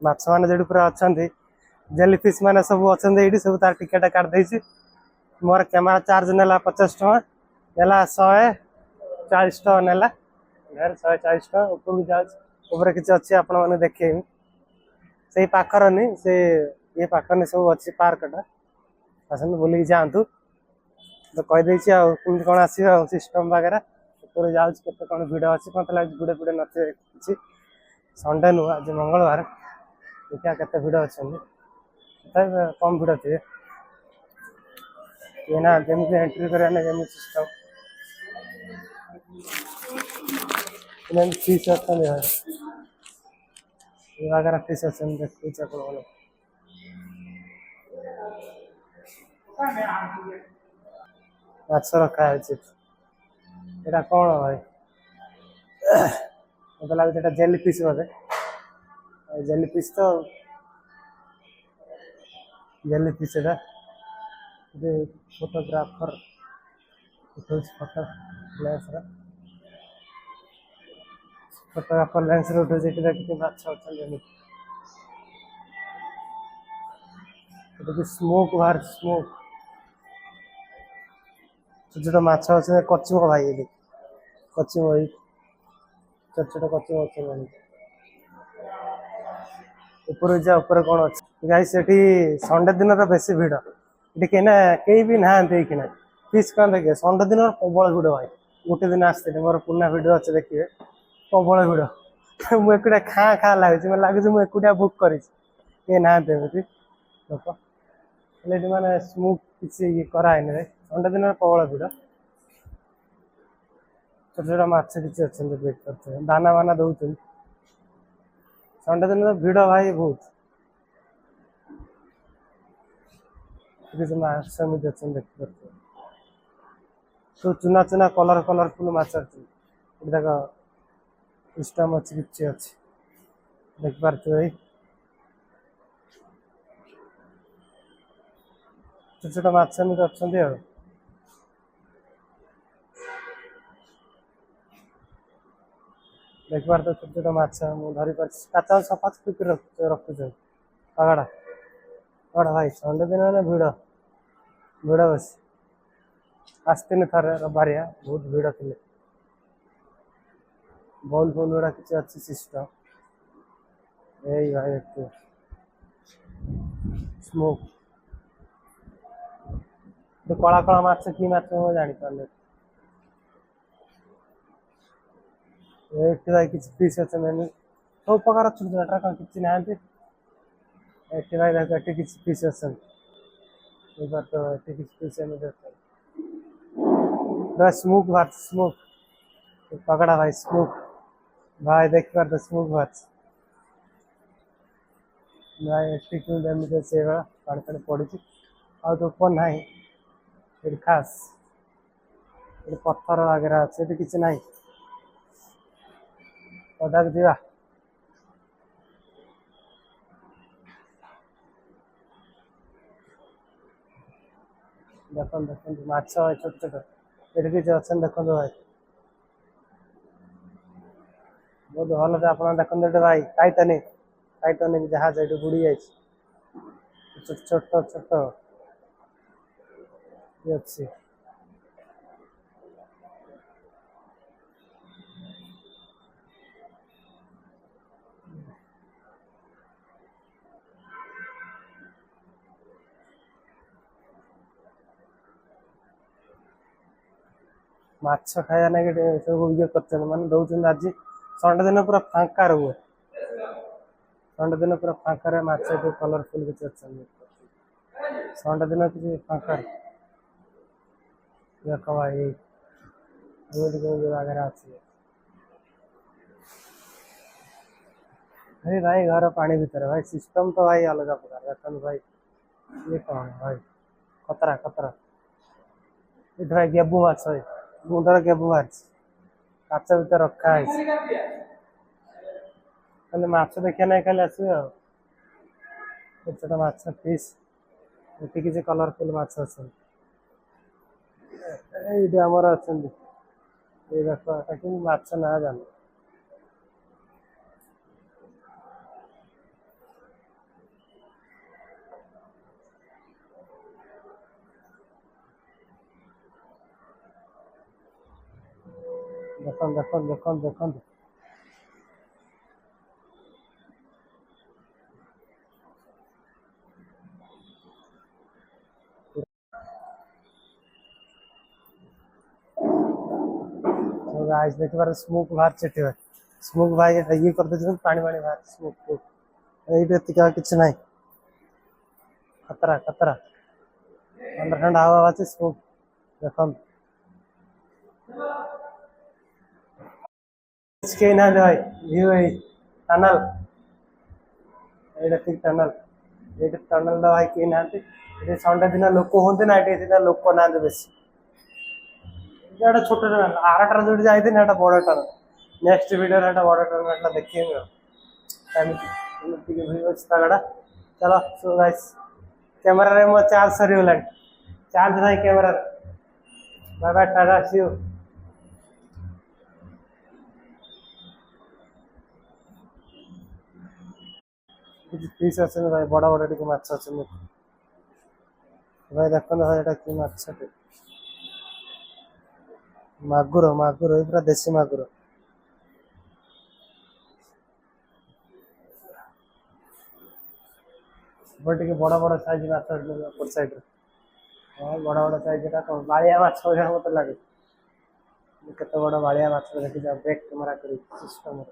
माछ मैंने जो पूरा अच्छा जेली फिश मैंने सब अच्छा ये सब तार टिकेट काट देती मोर कैमेरा चार्ज नेला 50 टका नेला 140 टका नेला 140 टका ऊपर जाऊँ किसी अच्छी आपण मैंने देखे से पाखर नहीं से ये पाखर नहीं सब अच्छी पार्कटा आसନ୍ତୁ बुलिक जातु तो कहीदे कमी कौन आस सिस्टम वगैरह ऊपर जाऊँ के कौन भिड़ अच्छी मत लगे भिड़ भिड़ नथिबे किसी संडे नुह आज मंगलवार देखा के भिड़ अच्छा कम भिड़ थे ये ना जमी एंट्री करने जमी सिस्टम फीस अच्छा वगैरह फीस अच्छा देखिए माछ रखा है ये कौन भाई मत लगे जेली फिश बोधे जेली फिश तो जेली फिश फोटोग्राफर उठो फोटो लेंस फोटोग्राफर लेंस उठो देखिए माछ अच्छा स्मोक बाहर स्मोक छोट छोट माछ अच्छे कचिम भाई ये कचिम छोट छोट कचिम अच्छे ऊपर जा ऊपर कौन अच्छे गाई से संडे दिन बेसी भिड़ ये कहीं भी नहांती कि फिश कौन देखिए संडे दिन प्रबल भिड़ भाई गोटे दिन आसती मोर पुना भिड अच्छे देखिए प्रबल भिड़ मुझे खाँ खाँ लगे लगे मुझे बुक कर नहांती लोक मैंने स्मोक किसी ये कराए संडे दिन प्रबल भिड़ छोट छोट माछ किसी अच्छे वेट करते दाना वाना दौरान संडे दिन भिड़ भाई बहुत सेमती अच्छे देखते सब चुना चुना कलर कलरफुल माछ अच्छे देख सिस्टम अच्छी किसी अच्छे देखिपे भाई छोट छोट माछ एमती अच्छा देखिपार तो छोट छोट माछ धरी पार काचा सफा सुफी रखुच पगड़ा पगड़ा भाई संडे दिन मैंने भिड़ भिड़ बस आसती थे रबारिया बहुत भिड़ थे बॉल फॉल गुड़ा किसी अच्छी सिस्टम यही भाई देखते स्मोक तो कला कला माछ कि माछ मुझे जापारे भाई किसी फिश अच्छे मेनू सब प्रकार छोट छोटा कौन किसी ना भाई देख किसी फिश अच्छे तो किसी फिश स्मोक भात स्मोक पकड़ा भाई स्मोक भाई देख पार तो स्मोक भात भाई एमती से पानी पानी पड़ी आ तो ऊपर ना खास ये पत्थर वगैरह अच्छे किसी ना पदाक जा देख देख माछ छोट छोट ये किसी अच्छे देखो भाई बहुत भल से आप देखते भाई टाइटानिक जहाज ये बुड़ी जाए छोट छोट छोट ये अच्छी माछ खाया ना सब ये कर मैंने दौरान आज संडे दिन पूरा फांका रुए संडे दिन पूरा फांका रहे माछ कलरफुल किसी अच्छा संडे दिन किसी फांका देख भाई वगैरह अच्छी अरे भाई घर पानी भीतर भाई सिस्टम तो भाई अलग प्रकार देखो भाई ये कौन है भाई खतरा खतरा ये भाई गेबू माछ मुंडर गेबू माछ काच भर रखा है माछ देखा ना खाली आस छोट छोट माछ फिश ये किसी कलरफुल माछ अच्छे ये आमर अच्छा ये देख कि माछ ना जान देखो देखो देखो देखो तो गाइस देखि बार स्मोक बाहर चेटी है स्मोक भाई ये कर दे पानी पानी बाहर स्मोक एइटे टिका किछ नाही खतरा खतरा ठंडा ठंडा हवा আছে स्मोक देखो इसके ना भाई व्यू है टनल एइटे ठीक टनल एइटे टनल दा भाई के नाते एटे संडे दिन लोक होंते ना एटे दिन लोक नाते बेसी एटा छोट टनल आरटा जोडी जाइते ना एटा बड़ टनल नेक्स्ट वीडियो रे एटा बड़ टनल एटा देखिए टाइम ठीक व्यू अछि तगड़ा चलो सो गाइस कैमरा रे मो चार्ज सरी होलान चार्ज नाही camera bye bye tata see you peace अच्छे भाई बड़ा बड़ा टी माछ अच्छे भाई देखो भाई एटा कि माछ मागुर मागुर पूरा देसी मागुर टे बड़ा बड़ा साइज माछ अपर साइड हाँ बड़ा बड़ा साइज बालिया माछ मत लगे केते बड़ा बालिया माछ देखी जा बैक कैमरा करी सिस्टम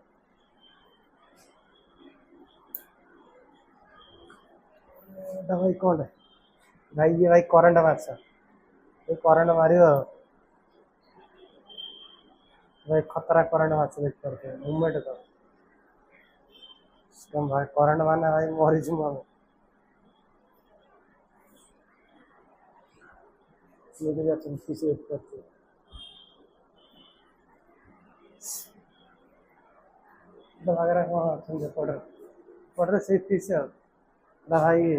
भाई कौन है भाई ये भाई करंट माछ ये करंट मारियो भाई खतरा करंट माछ देख करके मूवमेंट का सिस्टम भाई करंट मारना भाई मरी जुम हम ये भी अच्छा पीछे देख करते तो वगैरह को समझे पड़े पड़े से पीछे भाई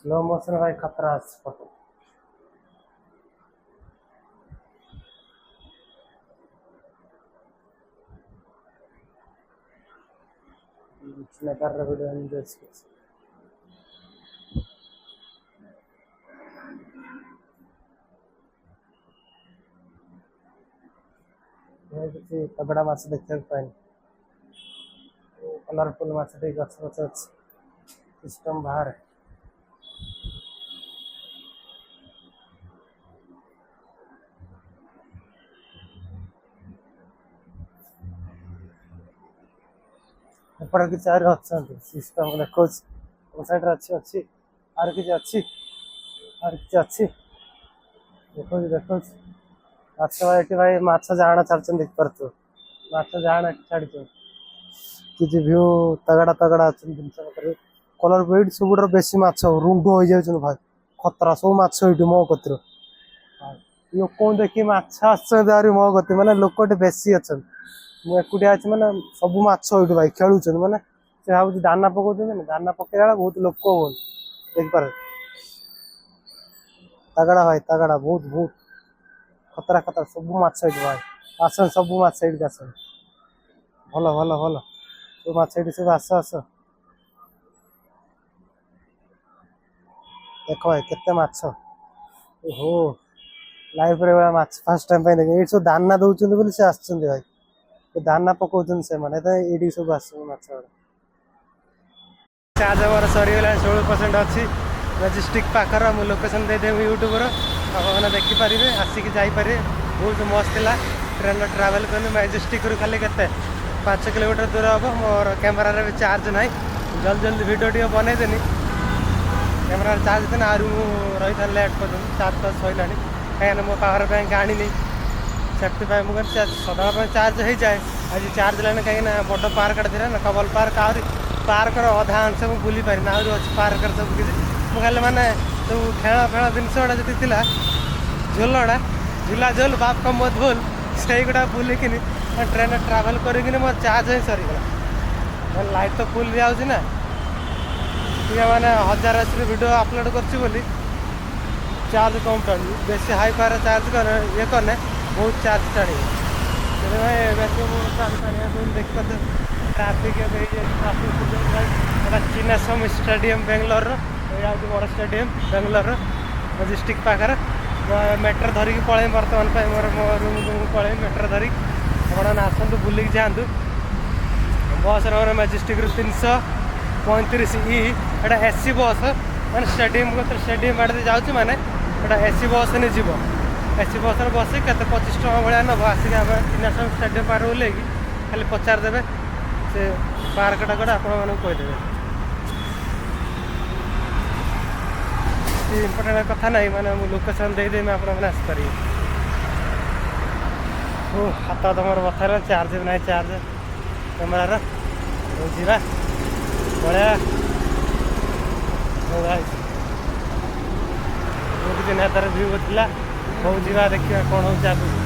स्लो मोशन भाई खतरा फोटो कर वीडियो एंजॉय तगड़ा माछ देखते पाए कलरफुल माछ गछ गछ सिस्टम बाहर एपटे किसी आर अच्छा सिस्टम देखो साइड अच्छी अच्छी आर किसी अच्छी आर किसी अच्छी देखो देखो माछ भाई भाई माछ जाण छाड़ देख पार्थ माछ जाण छाड़ किसी व्यू तगड़ा तगड़ा अच्छे कलर वेट सब बेसी माछ रुंड हो जाए भाई खतरा सब माछ मो कतर लोक देखिए माछ आसरी मो कती मैंने लोक बेसी अच्छा मुझे एकुटिया अच्छे मैंने सब माछ भाई खेलुन मैंने से भाव दाना पकाते दाना पकड़ा बहुत लोक हो देखिपार तगड़ा भाई तगड़ा बहुत बहुत खतरा खतरा सब माछ भाई आसन सब माछ आसन भल भल भल सब माछ सब आस आस देख भाई केते माछ ओहो लाइफ रे माछ फर्स्ट टाइम पे देखे सब दाना दउछन बोली से आछन भाई दाना पकाउछन से माने त एडी सब आछन माछ चार्ज मोर सरी गेला 16% अछि मैजेस्टिक पाखर मु लोकेशन दे देबी यूट्यूब रो आपन देखि परिबे आसी के जाई पारे बहुत मस्त ला ट्रेन ट्रैवल करने मैजेस्टिक रो खाली केते 5 किलोमीटर दूर हम मोर कैमरा रे चार्ज नाही जल्दी जल्दी वीडियो टी बनै देनी कैमरा चार्ज देना आरु रही था लेट कर चार्ज तो सैलानी कहीं मो पावर बैंक आनी नहीं सेफ्टी पाई मुझे सदा चार्ज हो जाए आज चार्ज लाने कहीं बड़ पार्क थे ना कबल पार्क आहरी पार्क अधा अंश मुझे बुली पारि आहरी अच्छे पार्क सब किसी मुझे माने सब खेल फेल जिनस गुड़ा जी झोलड़ा झूला झोल बाप का मत भूल से गुड़ा बुलिकी ट्रेन ट्रावेल करी मोर चार्ज ही सरीगला लाइट तो फुल जाऊँगी ना मैंने 1000 एचपी वीडियो अपलोड कर चार्ज कम टाणी बेसी हाई पावर चार्ज कर ये करने बहुत चार्ज टाणी देख traffic traffic Chinnaswamy stadium Bangalore बड़ स्टेडियम बेंगलोर मैजेस्टिक पाखर मेट्रो धरिकी पलैम बर्तमान मोर मो रूम को पलैम मेट्रो धरिक आप आसतु बुलिक जातु बस मोर मैजेस्टिक 335 एटा एसी बस मैंने स्टेडियम बाटे जाऊँ मैंने एटा एसी बस नहीं जीव एसी बस बस के 25 टका भाया नब आसिक तीन स्टेडियम पार ओल्लैक खाली पचारदे से पार्कटा कड़े आपदेवे इम्पोर्टेंट कथा ना मैंने लोकेशन देदेमी आपने आसपारे ओ हाथ तुम बथार चार्ज ना चार्ज कैमेरार जा बढ़िया बहुत दिन तार भ्यू था बहुत जा देखा कौन हो